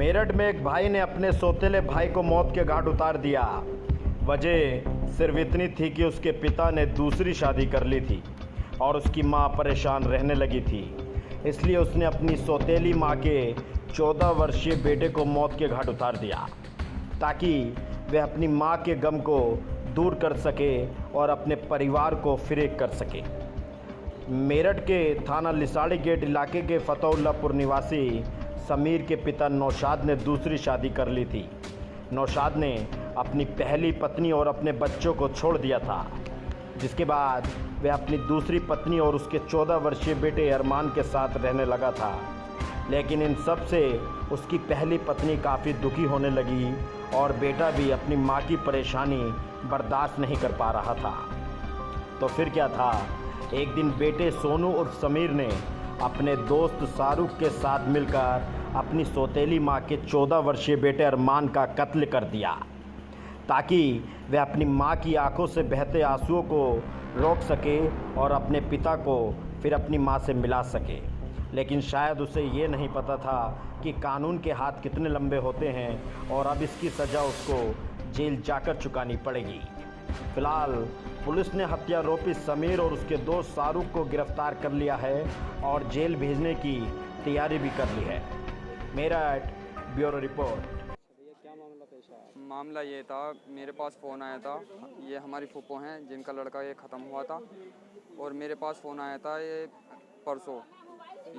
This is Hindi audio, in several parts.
मेरठ में एक भाई ने अपने सौतेले भाई को मौत के घाट उतार दिया। वजह सिर्फ इतनी थी कि उसके पिता ने दूसरी शादी कर ली थी और उसकी मां परेशान रहने लगी थी। इसलिए उसने अपनी सौतेली मां के 14 वर्षीय बेटे को मौत के घाट उतार दिया ताकि वह अपनी मां के गम को दूर कर सके और अपने परिवार को फिरेक कर सके। मेरठ के थाना लिसाड़ी गेट इलाके के फतहुल्लापुर निवासी समीर के पिता नौशाद ने दूसरी शादी कर ली थी। नौशाद ने अपनी पहली पत्नी और अपने बच्चों को छोड़ दिया था, जिसके बाद वह अपनी दूसरी पत्नी और उसके 14 वर्षीय बेटे अरमान के साथ रहने लगा था। लेकिन इन सब से उसकी पहली पत्नी काफ़ी दुखी होने लगी और बेटा भी अपनी मां की परेशानी बर्दाश्त नहीं कर पा रहा था। तो फिर क्या था, एक दिन बेटे सोनू और समीर ने अपने दोस्त शाहरुख के साथ मिलकर अपनी सौतेली मां के 14 वर्षीय बेटे अरमान का कत्ल कर दिया ताकि वह अपनी मां की आंखों से बहते आंसुओं को रोक सके और अपने पिता को फिर अपनी मां से मिला सके। लेकिन शायद उसे ये नहीं पता था कि कानून के हाथ कितने लंबे होते हैं और अब इसकी सज़ा उसको जेल जाकर चुकानी पड़ेगी। फिलहाल पुलिस ने हत्यारोपी समीर और उसके दोस्त शाहरुख को गिरफ्तार कर लिया है और जेल भेजने की तैयारी भी कर ली है। Meerut bureau report. क्या मामला पेश आया? मामला ये था, मेरे पास फ़ोन आया था। ये हमारी फूफो हैं जिनका लड़का ये ख़त्म हुआ था और मेरे पास फ़ोन आया था ये परसों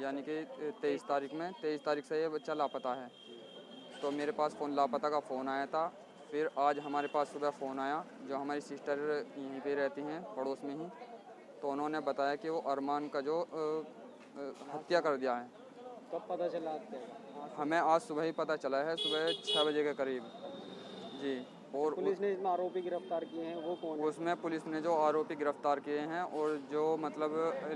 यानी कि 23 तारीख में। 23 तारीख से ये बच्चा लापता है, तो मेरे पास फ़ोन लापता का फ़ोन आया था। फिर आज हमारे पास सुबह फ़ोन आया, जो हमारी सिस्टर यहीं पे रहती हैं पड़ोस में ही, तो उन्होंने बताया कि वो अरमान का जो हत्या कर दिया है। कब पता चला आपको? हमें आज सुबह ही पता चला है, सुबह 6 बजे के करीब जी। और पुलिस ने इसमें आरोपी गिरफ्तार किए हैं, वो कौन है? उसमें पुलिस ने जो आरोपी गिरफ्तार किए हैं और जो मतलब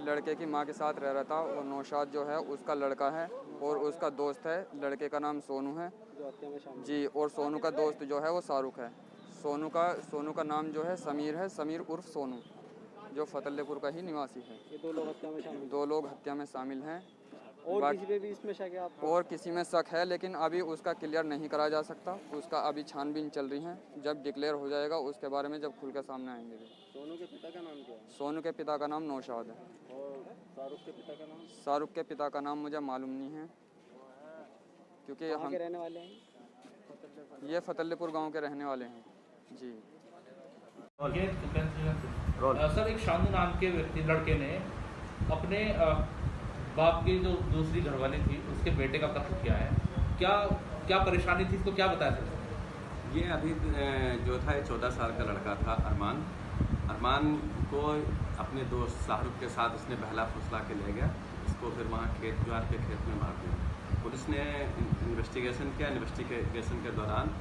लड़के की मां के साथ रह रहा था, वो नौशाद जो है उसका लड़का है और उसका दोस्त है। लड़के का नाम सोनू है जो हत्या में शामिल जी, और सोनू का दोस्त जो है वो शाहरुख है। सोनू का नाम जो है समीर है, समीर उर्फ सोनू, जो फतेहपुर का ही निवासी है। ये दो लोग हत्या में शामिल। 2 लोग हत्या में शामिल हैं। और किसी पे भी इसमें शक है आपको? और किसी में शक है, लेकिन अभी उसका क्लियर नहीं करा जा सकता। उसका अभी छानबीन चल रही है। जब डिक्लेयर हो जाएगा उसके बारे में जब खुल के सामने आएंगे। सोनू के पिता का नाम क्या है? सोनू के पिता का नाम नौशाद है। और शाहरुख के पिता का नाम? शाहरुख के पिता का नाम मुझे मालूम नहीं है, क्योंकि कहाँ के हम रहने वाले हैं? ये फतेहपुर गांव के रहने वाले हैं जी। सर, एक शानू नाम के व्यक्ति लड़के ने अपने बाप की जो दूसरी घरवाली थी उसके बेटे का कत्ल किया है। क्या परेशानी थी, इसको क्या बताया सर? ये अभी जो था 14 साल का लड़का था अरमान को अपने दोस्त शाहरुख के साथ उसने बहला फुसला के ले गया। इसको फिर वहाँ ज्वार के खेत में मार दिया। पुलिस ने इन्वेस्टिगेशन किया। इन्वेस्टिगेशन के दौरान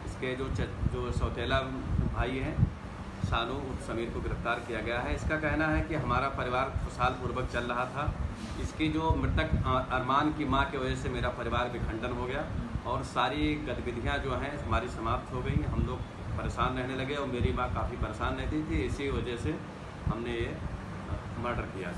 इसके जो सौतेला भाई हैं शानू उर्फ समीर को गिरफ्तार किया गया है। इसका कहना है कि हमारा परिवार खुशहाल पूर्वक चल रहा था। इसकी जो मृतक अरमान की मां की वजह से मेरा परिवार विखंडन हो गया और सारी गतिविधियां जो हैं हमारी समाप्त हो गई। हम लोग परेशान रहने लगे और मेरी मां काफ़ी परेशान रहती थी। इसी वजह से हमने ये मर्डर किया।